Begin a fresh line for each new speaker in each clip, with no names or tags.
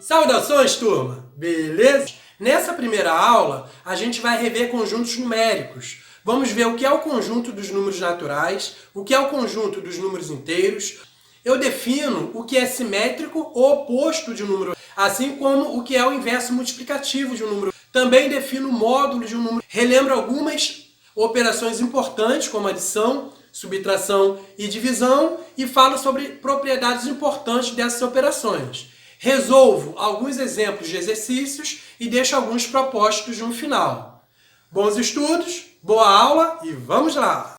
Saudações, turma! Beleza? Nessa primeira aula, a gente vai rever conjuntos numéricos. Vamos ver o que é o conjunto dos números naturais, o que é o conjunto dos números inteiros. Eu defino o que é simétrico ou oposto de um número, assim como o que é o inverso multiplicativo de um número. Também defino o módulo de um número. Relembro algumas operações importantes, como adição, subtração e divisão, e falo sobre propriedades importantes dessas operações. Resolvo alguns exemplos de exercícios e deixo alguns propósitos no final. Bons estudos, boa aula e vamos lá!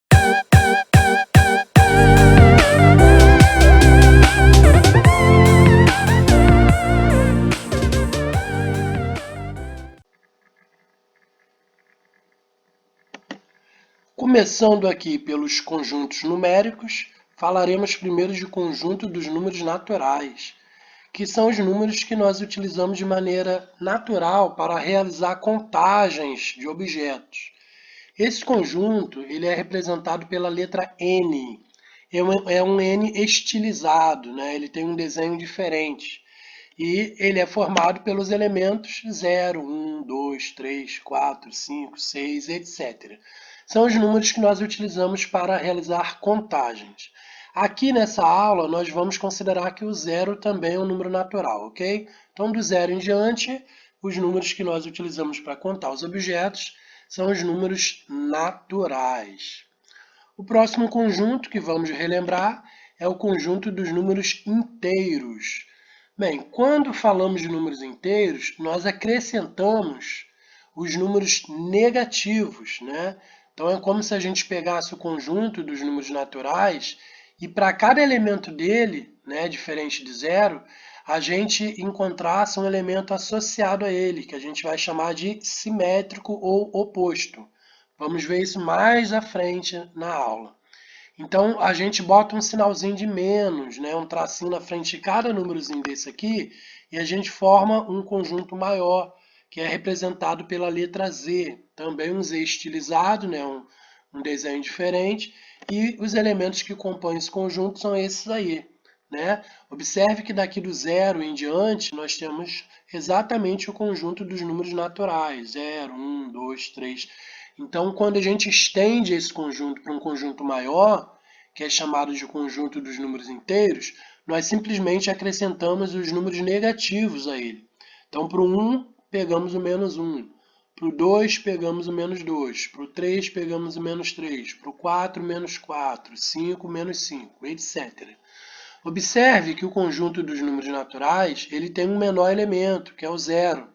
Começando aqui pelos conjuntos numéricos, falaremos primeiro de conjunto dos números naturais, que são os números que nós utilizamos de maneira natural para realizar contagens de objetos. Esse conjunto ele é representado pela letra N. É um N estilizado, né? Ele tem um desenho diferente. E ele é formado pelos elementos 0, 1, 2, 3, 4, 5, 6, etc. São os números que nós utilizamos para realizar contagens. Aqui nessa aula, nós vamos considerar que o zero também é um número natural, ok? Então, do zero em diante, os números que nós utilizamos para contar os objetos são os números naturais. O próximo conjunto que vamos relembrar é o conjunto dos números inteiros. Bem, quando falamos de números inteiros, nós acrescentamos os números negativos, né? Então é como se a gente pegasse o conjunto dos números naturais e para cada elemento dele, né, diferente de zero, a gente encontrasse um elemento associado a ele, que a gente vai chamar de simétrico ou oposto. Vamos ver isso mais à frente na aula. Então, a gente bota um sinalzinho de menos, né? Um tracinho na frente de cada númerozinho desse aqui, e a gente forma um conjunto maior, que é representado pela letra Z. Também um Z estilizado, né? Um desenho diferente. E os elementos que compõem esse conjunto são esses aí. Né? Observe que daqui do zero em diante, nós temos exatamente o conjunto dos números naturais. 0, 1, 2, 3... Então, quando a gente estende esse conjunto para um conjunto maior, que é chamado de conjunto dos números inteiros, nós simplesmente acrescentamos os números negativos a ele. Então, para o 1, pegamos o menos 1. Para o 2, pegamos o menos 2. Para o 3, pegamos o menos 3. Para o 4, menos 4. 5, menos 5, etc. Observe que o conjunto dos números naturais ele tem um menor elemento, que é o zero.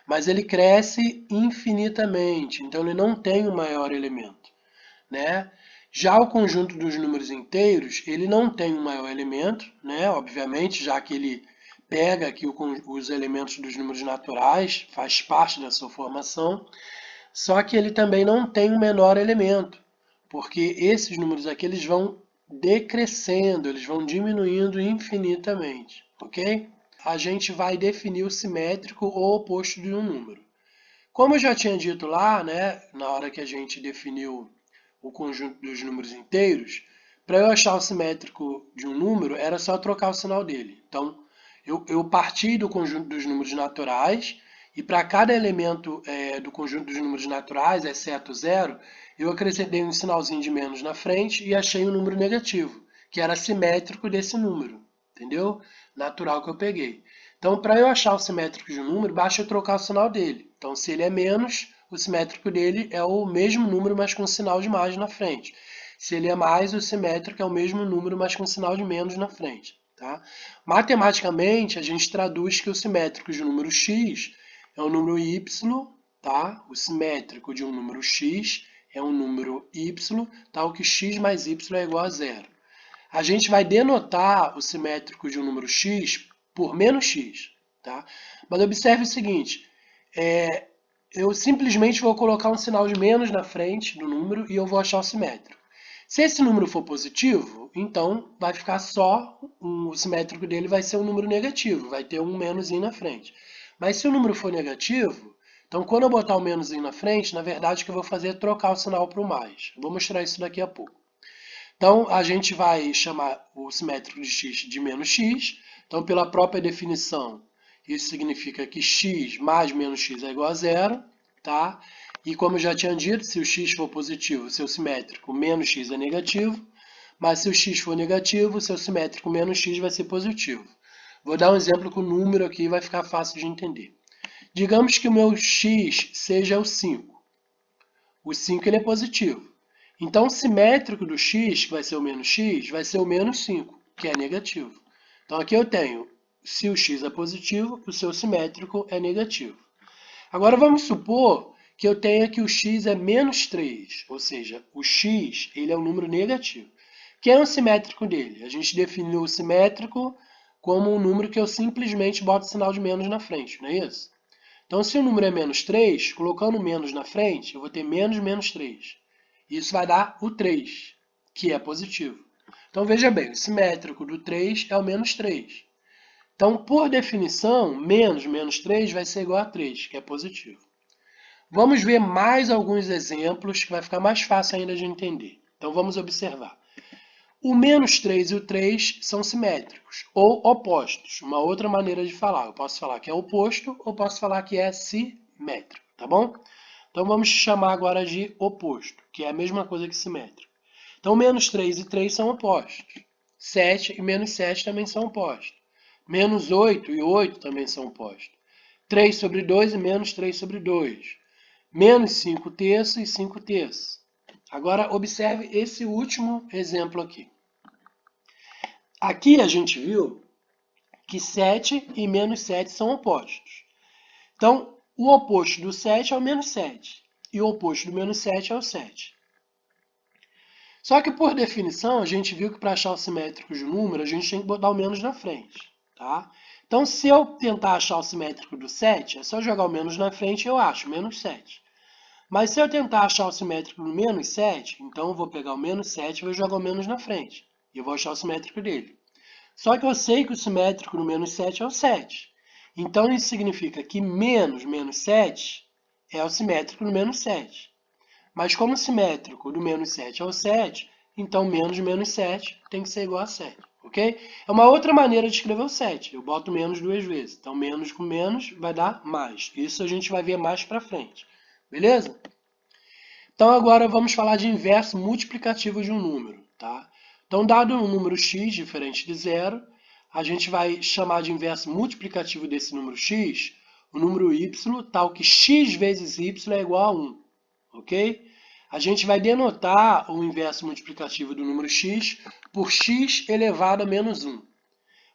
Mas ele cresce infinitamente, então ele não tem um maior elemento. Né? Já o conjunto dos números inteiros, ele não tem um maior elemento, né? Obviamente, já que ele pega aqui os elementos dos números naturais, faz parte da sua formação, só que ele também não tem um menor elemento, porque esses números aqui eles vão decrescendo, eles vão diminuindo infinitamente, ok? A gente vai definir o simétrico ou oposto de um número. Como eu já tinha dito lá, né, na hora que a gente definiu o conjunto dos números inteiros, para eu achar o simétrico de um número, era só trocar o sinal dele. Então, eu parti do conjunto dos números naturais, e para cada elemento do conjunto dos números naturais, exceto zero, eu acrescentei um sinalzinho de menos na frente e achei um número negativo, que era simétrico desse número, entendeu? Natural que eu peguei. Então, para eu achar o simétrico de um número, basta eu trocar o sinal dele. Então, se ele é menos, o simétrico dele é o mesmo número, mas com sinal de mais na frente. Se ele é mais, o simétrico é o mesmo número, mas com sinal de menos na frente. Tá? Matematicamente, a gente traduz que o simétrico de um número x é um número y, tá? O simétrico de um número x é um número y, tal que x mais y é igual a zero. A gente vai denotar o simétrico de um número x por menos x. Tá? Mas observe o seguinte, eu simplesmente vou colocar um sinal de menos na frente do número e eu vou achar o simétrico. Se esse número for positivo, então vai ficar só, o simétrico dele vai ser um número negativo, vai ter um menoszinho na frente. Mas se o número for negativo, então quando eu botar o menoszinho na frente, na verdade o que eu vou fazer é trocar o sinal para o mais. Eu vou mostrar isso daqui a pouco. Então a gente vai chamar o simétrico de x de menos x. Então pela própria definição, Isso significa que x mais menos x é igual a zero, tá? E como eu já tinha dito, se o x for positivo, o seu simétrico menos x é negativo, mas se o x for negativo, o seu simétrico menos x vai ser positivo. Vou dar um exemplo com o número aqui, vai ficar fácil de entender. Digamos que o meu x seja o 5. O 5 ele é positivo. Então, o simétrico do x, que vai ser o menos x, vai ser o menos 5, que é negativo. Então, aqui eu tenho, se o x é positivo, o seu simétrico é negativo. Agora, vamos supor que eu tenha que o x é menos 3, ou seja, o x ele é um número negativo. Quem é o simétrico dele? A gente definiu o simétrico como um número que eu simplesmente boto o sinal de menos na frente, não é isso? Então, se o número é menos 3, colocando menos na frente, eu vou ter menos menos 3. Isso vai dar o 3, que é positivo. Então, veja bem, o simétrico do 3 é o menos 3. Então, por definição, menos menos 3 vai ser igual a 3, que é positivo. Vamos ver mais alguns exemplos que vai ficar mais fácil ainda de entender. Então, vamos observar. O menos 3 e o 3 são simétricos, ou opostos. Uma outra maneira de falar. Eu posso falar que é oposto, ou posso falar que é simétrico, tá bom? Então vamos chamar agora de oposto, que é a mesma coisa que simétrico. Então menos 3 e 3 são opostos. 7 e menos 7 também são opostos. Menos 8 e 8 também são opostos. 3 sobre 2 e menos 3 sobre 2. Menos 5 terços e 5 terços. Agora, observe esse último exemplo aqui. Aqui a gente viu que 7 e menos 7 são opostos. Então, o oposto do 7 é o menos 7. E o oposto do menos 7 é o 7. Só que, por definição, a gente viu que para achar o simétrico de um número, a gente tem que botar o menos na frente. Tá? Então, se eu tentar achar o simétrico do 7, é só jogar o menos na frente e eu acho, menos 7. Mas se eu tentar achar o simétrico do menos 7, então eu vou pegar o menos 7 e vou jogar o menos na frente. E eu vou achar o simétrico dele. Só que eu sei que o simétrico do menos 7 é o 7. Então isso significa que menos menos 7 é o simétrico do menos 7. Mas como o simétrico do menos 7 é o 7, então menos menos 7 tem que ser igual a 7. Ok? É uma outra maneira de escrever o 7. Eu boto menos duas vezes. Então menos com menos vai dar mais. Isso a gente vai ver mais para frente. Beleza? Então agora vamos falar de inverso multiplicativo de um número. Tá? Então, dado um número x diferente de zero, a gente vai chamar de inverso multiplicativo desse número x o número y, tal que x vezes y é igual a 1. Ok? A gente vai denotar o inverso multiplicativo do número x por x elevado a menos 1.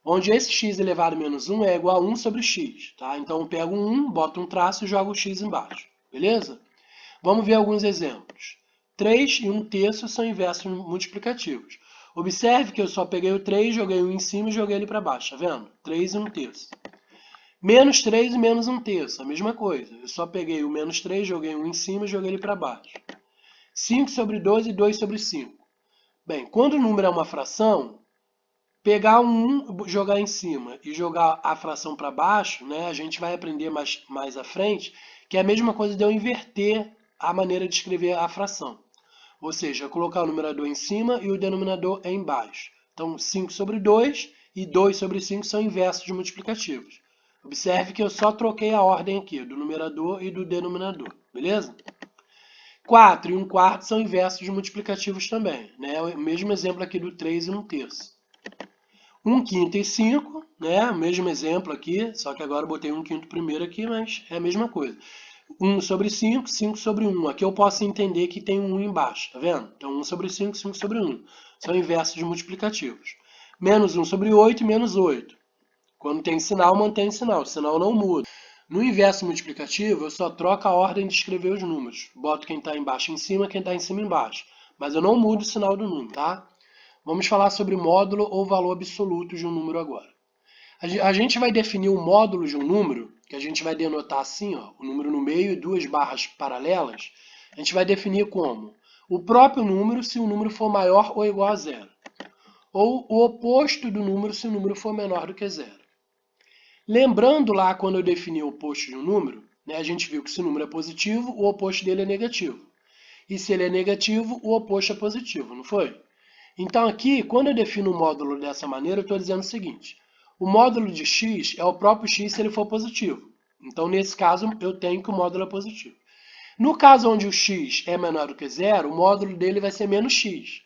Onde esse x elevado a menos 1 é igual a 1 sobre x. Tá? Então, eu pego um 1, boto um traço e jogo o x embaixo. Beleza? Vamos ver alguns exemplos. 3 e 1 terço são inversos multiplicativos. Observe que eu só peguei o 3, joguei 1 em cima e joguei ele para baixo, tá vendo? 3 e 1 terço. Menos 3 e menos 1 terço, a mesma coisa. Eu só peguei o menos 3, joguei 1 em cima e joguei ele para baixo. 5 sobre 2 e 2 sobre 5. Bem, quando o número é uma fração, pegar um 1, jogar em cima e jogar a fração para baixo, né, a gente vai aprender mais à frente, que é a mesma coisa de eu inverter a maneira de escrever a fração. Ou seja, colocar o numerador em cima e o denominador embaixo. Então, 5 sobre 2 e 2 sobre 5 são inversos de multiplicativos. Observe que eu só troquei a ordem aqui, do numerador e do denominador, beleza? 4 e 1 quarto são inversos de multiplicativos também. Né? O mesmo exemplo aqui do 3 e 1 terço. 1 quinto e 5, né? O mesmo exemplo aqui, só que agora eu botei 1 quinto primeiro aqui, mas é a mesma coisa. 1 sobre 5, 5 sobre 1. Aqui eu posso entender que tem um 1 embaixo, tá vendo? Então 1 sobre 5, 5 sobre 1. São inversos de multiplicativos. Menos 1 sobre 8 e menos 8. Quando tem sinal, mantém sinal, sinal não muda. No inverso multiplicativo, eu só troco a ordem de escrever os números. Boto quem está embaixo em cima, quem está em cima embaixo. Mas eu não mudo o sinal do número, tá? Vamos falar sobre módulo ou valor absoluto de um número agora. A gente vai definir o módulo de um número, que a gente vai denotar assim, ó, o número no meio e duas barras paralelas. A gente vai definir como o próprio número se o número for maior ou igual a zero. Ou o oposto do número se o número for menor do que zero. Lembrando lá quando eu defini o oposto de um número, né, a gente viu que se o número é positivo, o oposto dele é negativo. E se ele é negativo, o oposto é positivo, não foi? Então aqui, quando eu defino o módulo dessa maneira, eu estou dizendo o seguinte. O módulo de x é o próprio x se ele for positivo. Então, nesse caso, eu tenho que o módulo é positivo. No caso onde o x é menor do que zero, o módulo dele vai ser menos x.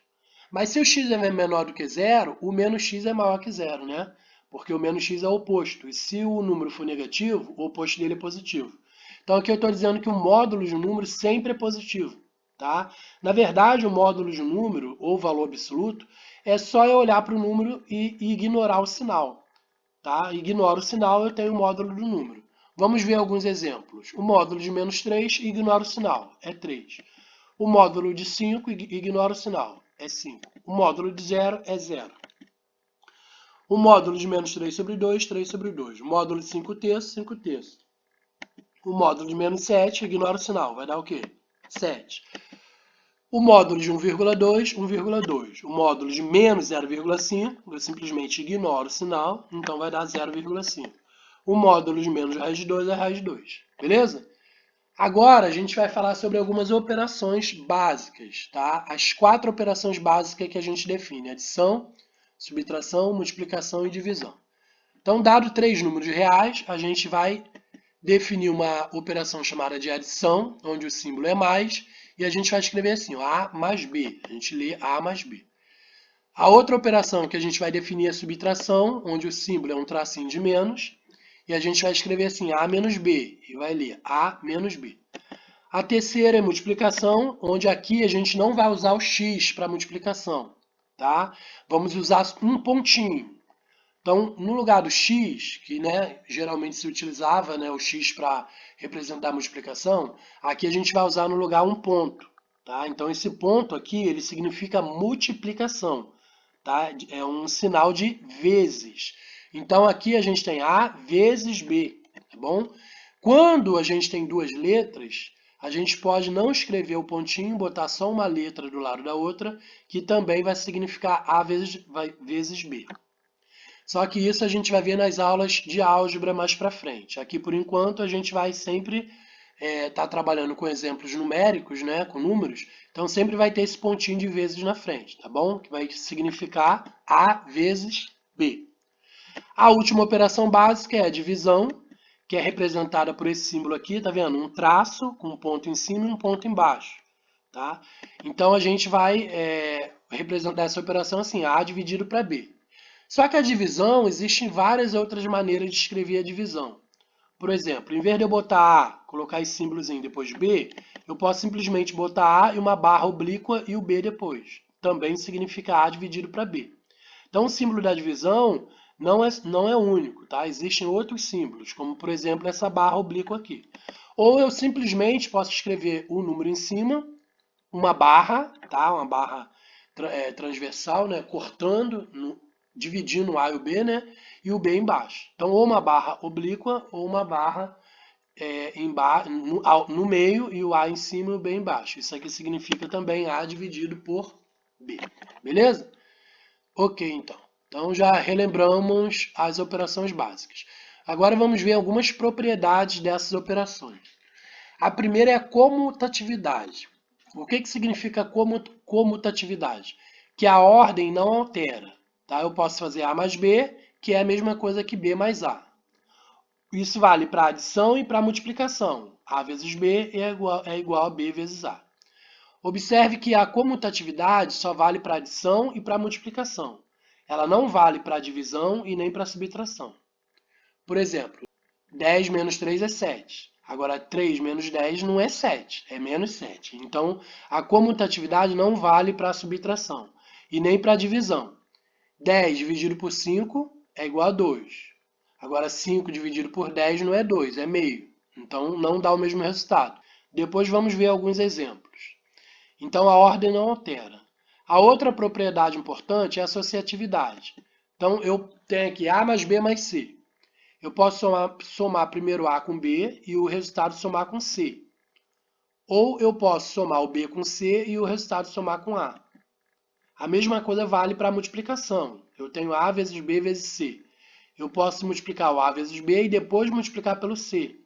Mas se o x é menor do que zero, o menos x é maior que zero, né? Porque o menos x é o oposto. E se o número for negativo, o oposto dele é positivo. Então aqui eu estou dizendo que o módulo de um número sempre é positivo. Tá? Na verdade, o módulo de um número, ou valor absoluto, é só eu olhar para o número e ignorar o sinal. Tá? Ignoro o sinal, eu tenho o módulo do número. Vamos ver alguns exemplos. O módulo de menos 3, ignora o sinal, é 3. O módulo de 5, ignora o sinal, é 5. O módulo de 0 é 0. O módulo de menos 3 sobre 2, 3 sobre 2. O módulo de 5 terços, 5 terços. O módulo de menos 7, ignora o sinal, vai dar o quê? 7. O módulo de 1,2, 1,2. O módulo de menos 0,5, eu simplesmente ignoro o sinal, então vai dar 0,5. O módulo de menos raiz de 2 é raiz de 2. Beleza? Agora a gente vai falar sobre algumas operações básicas, tá? As 4 operações básicas que a gente define: adição, subtração, multiplicação e divisão. Então, dado 3 números reais, a gente vai definir uma operação chamada de adição, onde o símbolo é mais, e a gente vai escrever assim, ó, A mais B. A gente lê A mais B. A outra operação que a gente vai definir é a subtração, onde o símbolo é um tracinho de menos, e a gente vai escrever assim, A menos B, e vai ler A menos B. A terceira é multiplicação, onde aqui a gente não vai usar o x para multiplicação, tá? Vamos usar um pontinho. Então, no lugar do x, que geralmente se utilizava o x para representar a multiplicação, aqui a gente vai usar no lugar um ponto. Tá? Então, esse ponto aqui ele significa multiplicação. Tá? É um sinal de vezes. Então, aqui a gente tem A vezes B. Tá bom? Quando a gente tem duas letras, a gente pode não escrever o pontinho, botar só uma letra do lado da outra, que também vai significar A vezes B. Só que isso a gente vai ver nas aulas de álgebra mais para frente. Aqui, por enquanto, a gente vai sempre estar trabalhando com exemplos numéricos, né, com números. Então, sempre vai ter esse pontinho de vezes na frente, tá bom? Que vai significar A vezes B. A última operação básica é a divisão, que é representada por esse símbolo aqui, tá vendo? Um traço com um ponto em cima e um ponto embaixo. Tá? Então, a gente vai representar essa operação assim, A dividido para B. Só que a divisão, existem várias outras maneiras de escrever a divisão. Por exemplo, em vez de eu botar A, colocar esse símbolozinho depois de B, eu posso simplesmente botar A e uma barra oblíqua e o B depois. Também significa A dividido para B. Então, o símbolo da divisão não é único, tá? Existem outros símbolos, como por exemplo essa barra oblíqua aqui. Ou eu simplesmente posso escrever o número em cima, uma barra, tá? Uma barra transversal, né? Cortando, dividindo o A e o B, né? E o B embaixo. Então, ou uma barra oblíqua ou uma barra no meio e o A em cima e o B embaixo. Isso aqui significa também A dividido por B. Beleza? Ok, então. Então, já relembramos as operações básicas. Agora vamos ver algumas propriedades dessas operações. A primeira é a comutatividade. O que significa comutatividade? Que a ordem não altera. Tá? Eu posso fazer A mais B, que é a mesma coisa que B mais A. Isso vale para adição e para multiplicação. A vezes B é igual a B vezes A. Observe que a comutatividade só vale para adição e para multiplicação. Ela não vale para divisão e nem para subtração. Por exemplo, 10 menos 3 é 7. Agora, 3 menos 10 não é 7, é menos 7. Então, a comutatividade não vale para a subtração e nem para a divisão. 10 dividido por 5 é igual a 2. Agora, 5 dividido por 10 não é 2, é meio. Então, não dá o mesmo resultado. Depois vamos ver alguns exemplos. Então, a ordem não altera. A outra propriedade importante é a associatividade. Então, eu tenho aqui A mais B mais C. Eu posso somar primeiro A com B e o resultado somar com C. Ou eu posso somar o B com C e o resultado somar com A. A mesma coisa vale para a multiplicação. Eu tenho A vezes B vezes C. Eu posso multiplicar o A vezes B e depois multiplicar pelo C.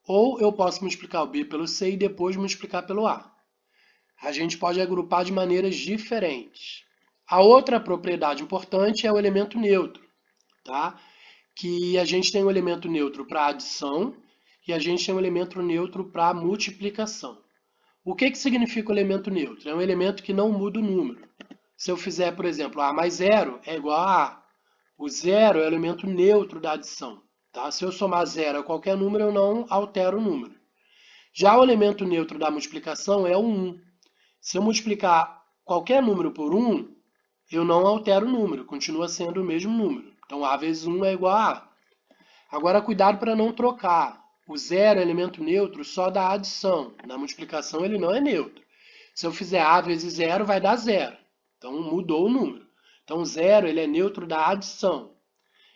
Ou eu posso multiplicar o B pelo C e depois multiplicar pelo A. A gente pode agrupar de maneiras diferentes. A outra propriedade importante é o elemento neutro. Tá? que a gente tem um elemento neutro para adição e a gente tem um elemento neutro para multiplicação. O que significa o elemento neutro? É um elemento que não muda o número. Se eu fizer, por exemplo, A mais zero é igual a A. O zero é o elemento neutro da adição. Tá? Se eu somar zero a qualquer número, eu não altero o número. Já o elemento neutro da multiplicação é o 1. Se eu multiplicar qualquer número por 1, eu não altero o número, continua sendo o mesmo número. Então, A vezes 1 é igual a A. Agora, cuidado para não trocar. O zero é elemento neutro só da adição. Na multiplicação, ele não é neutro. Se eu fizer A vezes zero, vai dar zero. Então, mudou o número. Então, o zero ele é neutro da adição.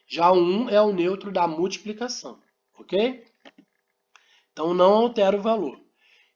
Já o 1 é o neutro da multiplicação. Ok? Então, não altera o valor.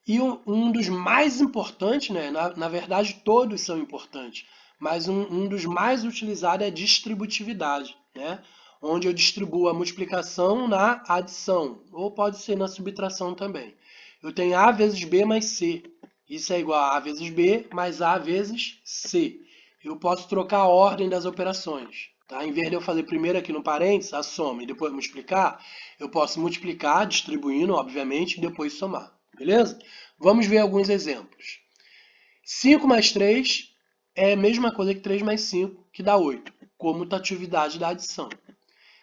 E um dos mais importantes, né? Na verdade, todos são importantes, mas um dos mais utilizados é a distributividade, né? Onde eu distribuo a multiplicação na adição, ou pode ser na subtração também. Eu tenho A vezes B mais C. Isso é igual a A vezes B mais A vezes C. Eu posso trocar a ordem das operações. Tá? Em vez de eu fazer primeiro aqui no parênteses, a soma, e depois multiplicar, eu posso multiplicar, distribuindo, obviamente, e depois somar. Beleza? Vamos ver alguns exemplos. 5 mais 3 é a mesma coisa que 3 mais 5, que dá 8, comutatividade da adição.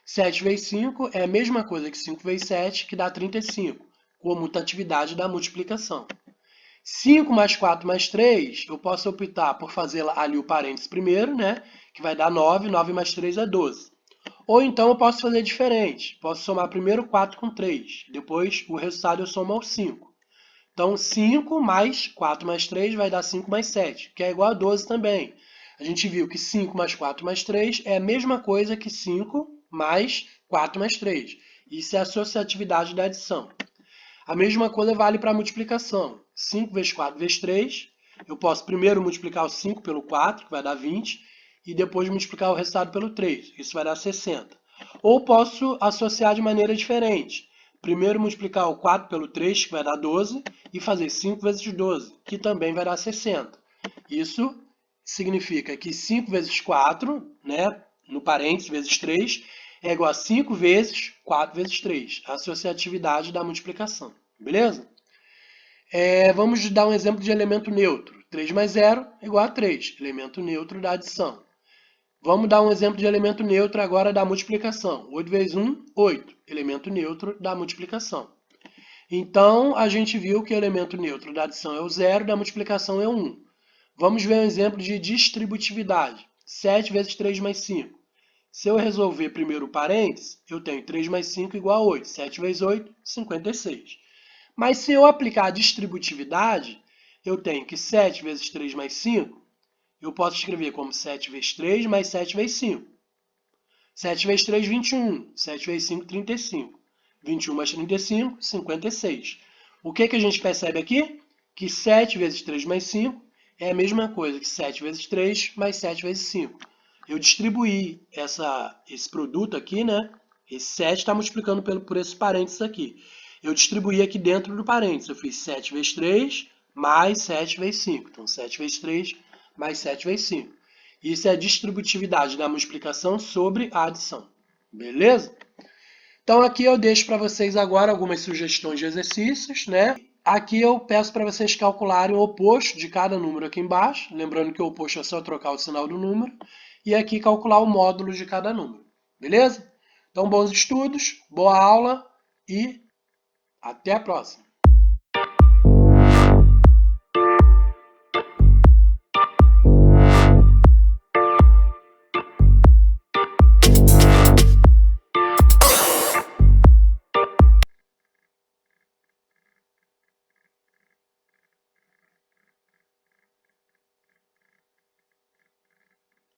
7 vezes 5 é a mesma coisa que 5 vezes 7, que dá 35, comutatividade da multiplicação. 5 mais 4 mais 3, eu posso optar por fazer ali o parênteses primeiro, né? Que vai dar 9, 9 mais 3 é 12. Ou então eu posso fazer diferente, posso somar primeiro 4 com 3, depois o resultado eu somo ao 5. Então, 5 mais 4 mais 3 vai dar 5 mais 7, que é igual a 12 também. A gente viu que 5 mais 4 mais 3 é a mesma coisa que 5 mais 4 mais 3. Isso é a associatividade da adição. A mesma coisa vale para a multiplicação. 5 vezes 4 vezes 3, eu posso primeiro multiplicar o 5 pelo 4, que vai dar 20, e depois multiplicar o resultado pelo 3, isso vai dar 60. Ou posso associar de maneira diferente. Primeiro multiplicar o 4 pelo 3, que vai dar 12, e fazer 5 vezes 12, que também vai dar 60. Isso significa que 5 vezes 4, né, no parênteses, vezes 3, é igual a 5 vezes 4 vezes 3, a associatividade da multiplicação. Beleza? Vamos dar um exemplo de elemento neutro. 3 mais 0 é igual a 3, elemento neutro da adição. Vamos dar um exemplo de elemento neutro agora da multiplicação. 8 vezes 1, 8, elemento neutro da multiplicação. Então, a gente viu que o elemento neutro da adição é o 0, da multiplicação é o 1. Vamos ver um exemplo de distributividade. 7 vezes 3 mais 5. Se eu resolver primeiro o parênteses, eu tenho 3 mais 5 igual a 8. 7 vezes 8, 56. Mas se eu aplicar a distributividade, eu tenho que 7 vezes 3 mais 5, eu posso escrever como 7 vezes 3 mais 7 vezes 5. 7 vezes 3, 21. 7 vezes 5, 35. 21 mais 35, 56. O que a gente percebe aqui? Que 7 vezes 3 mais 5 é a mesma coisa que 7 vezes 3 mais 7 vezes 5. Eu distribuí esse produto aqui, né? Esse 7 está multiplicando por esse parênteses aqui. Eu distribuí aqui dentro do parênteses. Eu fiz 7 vezes 3 mais 7 vezes 5. Então, 7 vezes 3 mais 7 vezes 5. Isso é a distributividade da multiplicação sobre a adição. Beleza? Então, aqui eu deixo para vocês agora algumas sugestões de exercícios, né? Aqui eu peço para vocês calcularem o oposto de cada número aqui embaixo. Lembrando que o oposto é só trocar o sinal do número. E aqui calcular o módulo de cada número. Beleza? Então, bons estudos, boa aula e até a próxima!